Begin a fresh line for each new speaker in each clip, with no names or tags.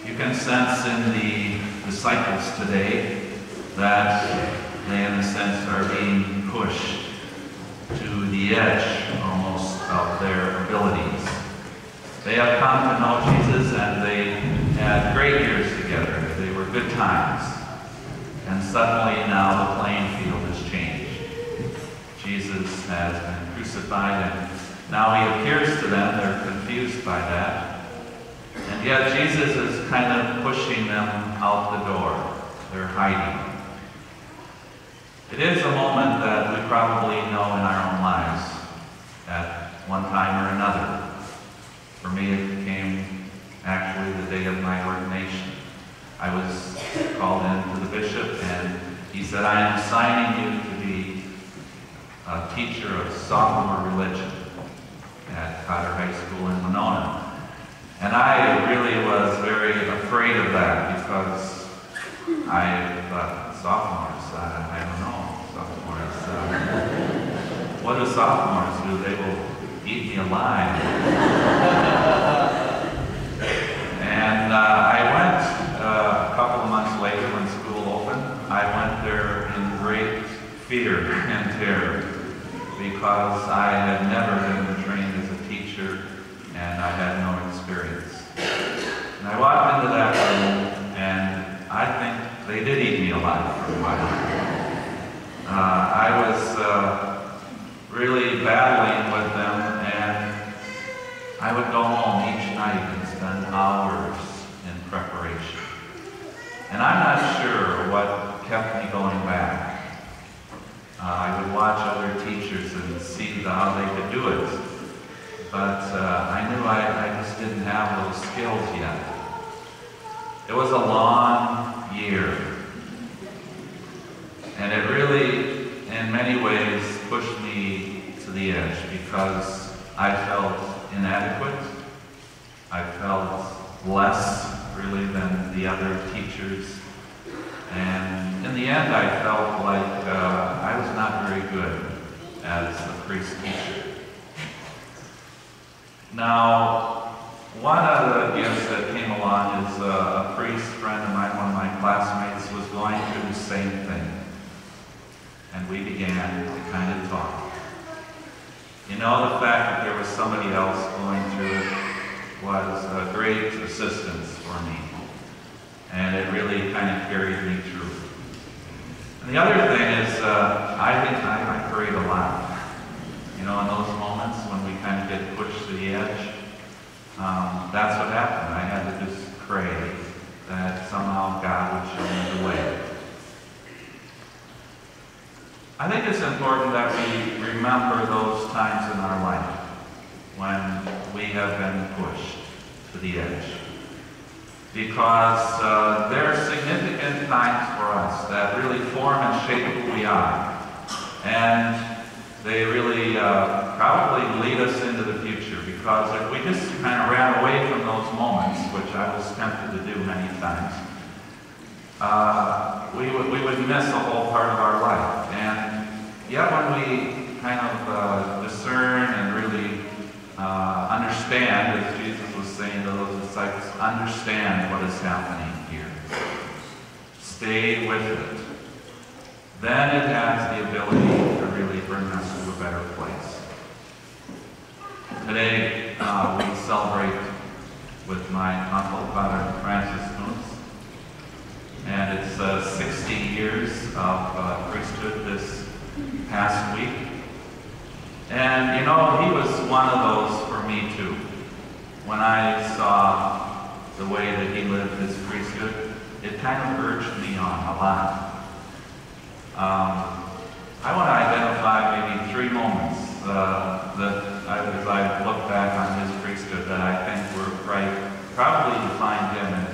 You can sense in the disciples today that they, in a sense, are being pushed to the edge almost of their abilities. They have come to know Jesus and they had great years together. They were good times. And suddenly now the playing field has changed. Jesus has been crucified and now he appears to them. They're confused by that. And yet Jesus is kind of pushing them out the door. They're hiding. It is a moment that we probably know in our own lives at one time or another. For me, it came actually the day of my ordination. I was called in to the bishop and he said, I am assigning you to be a teacher of sophomore religion at Cotter High School in Winona. And I really was very afraid of that because I thought, sophomores, I don't know, sophomores. What do sophomores do? They will eat me alive. And I went a couple of months later when school opened. I went there in great fear and terror because I had never been trained as a teacher and I had no experience. And I walked into that room and I think they did eat me alive for a while. I was really battling with them, and I would go home each night and spend hours in preparation. And I'm not sure what kept me going back. I would watch other teachers and see how they could do it, but I knew I just didn't have those skills yet. It was a long year. And it really, in many ways, pushed me to the edge because I felt inadequate. I felt less, really, than the other teachers. And in the end, I felt like I was not very good as a priest teacher. Now, one of the gifts that came along is a priest friend of mine, one of my classmates, was going through the same thing. And we began to kind of talk. You know, the fact that there was somebody else going through it was a great assistance for me. And it really kind of carried me through. And the other thing is, I think I prayed a lot. You know, in those moments when we kind of get pushed to the edge, that's what happened. I had to just pray that somehow God would show me the way. I think it's important that we remember those times in our life when we have been pushed to the edge. Because they're significant times for us that really form and shape who we are. And they really probably lead us into the future, because if we just kind of ran away from those moments, which I was tempted to do many times, we would miss a whole part of our life. And yet when we kind of discern and really understand, as Jesus was saying to those disciples, understand what is happening here. Stay with it. Then it has the ability to really bring us to a better place. Today, we celebrate with my uncle, Father Francis Moons. And it's 60 years of priesthood this past week. And you know, he was one of those for me too. When I saw the way that he lived his priesthood, it kind of urged me on a lot. I want to identify maybe 3 moments as I look back on his priesthood that I think were probably defined him. And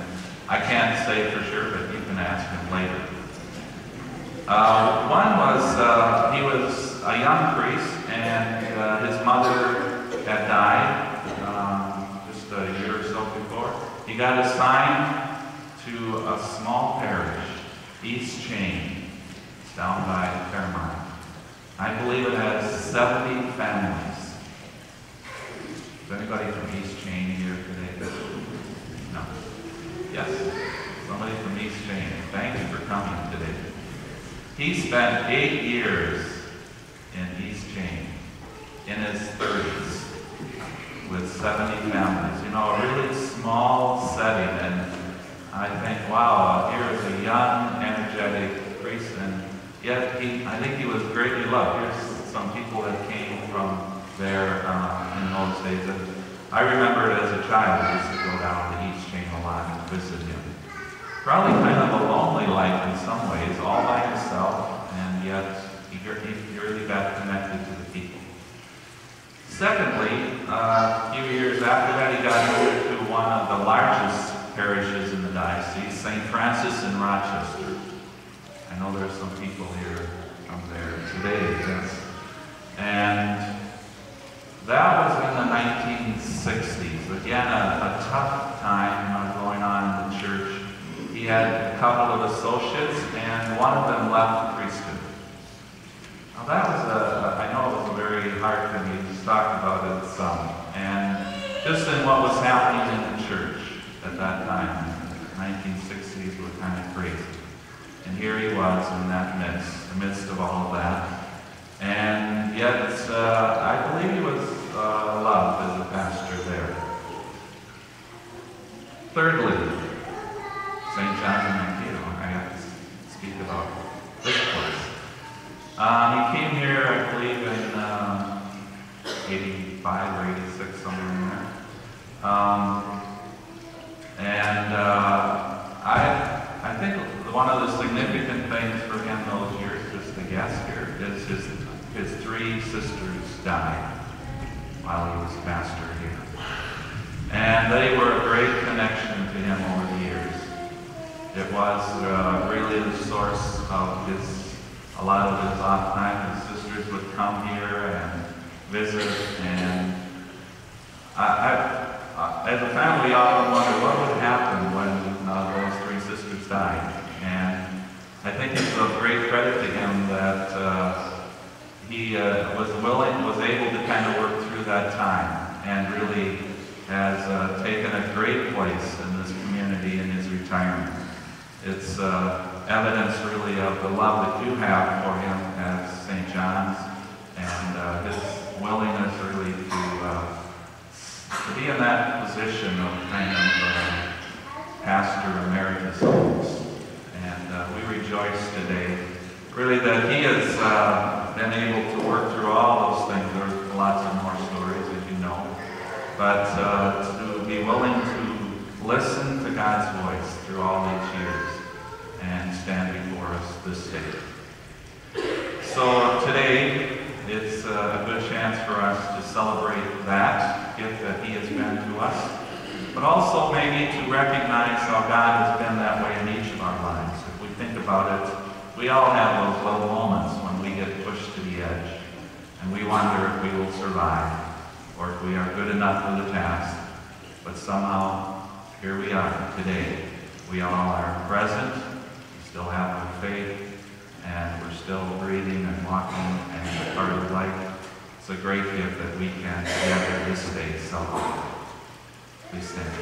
I can't say for sure, but you can ask him later. One was, he was a young priest, and his mother had died just a year or so before. He got assigned to a small parish, East Chain. It's down by Fairmont. I believe it has 70 families. Is anybody from East Chain here today? No. Yes, somebody from East Chain. Thank you for coming today. He spent 8 years in East Chain, in his 30s, with 70 families. You know, a really small setting, and I think, wow, here's a young, energetic priest, and yet I think he was greatly loved. Here's some people that came from there in those days. And I remember as a child, I used to go down to East Chain a lot and visit him. Probably kind of a lonely life in some ways, all by himself, and yet he really got connected to the people. Secondly, a few years after that, he got moved to one of the largest parishes in the diocese, St. Francis in Rochester. I know there's some people here from there today, yes. And that was in the 1960s. Again, a tough time going on in the church. He had a couple of associates, and one of them left the priesthood. Now that was I know it was a very hard thing. He just talked about it some. And just in what was happening in the church at that time, the 1960s were kind of crazy. And here he was in that midst of all of that. And yet, I believe he was loved as a pastor there. Thirdly, St. John's in Mankato. I have to speak about this place. He came here, I believe, in 85 or 86, somewhere in there. I think one of the significant things for him those years, just a guess here, is his 3 sisters died while he was pastor here. And they were a great connection to him over the years. It was really the source of a lot of his off time. His sisters would come here and visit, and as a family, we often wonder what would happen when those 3 sisters died. And I think it's of great credit to him that he was able to kind of work through that time, and really has taken a great place in this community in his retirement. It's evidence really of the love that you have for him as St. John's, and his willingness really to be in that position of kind of pastor emeritus almost. And we rejoice today really that he has been able to work through all those things. There are lots of more stories, as you know, but to be willing to listen to God's voice through all these years and stand before us this day. So today, it's a good chance for us to celebrate that gift that he has been to us, but also maybe to recognize how God has been that way in each of our lives. If we think about it, we all have those little moments when we get pushed to the edge, and we wonder if we will survive, or if we are good enough for the task. But somehow, here we are today. We all are present, we still have our faith, and we're still breathing and walking and part of life. It's a great gift that we can together this day celebrate. Please stand.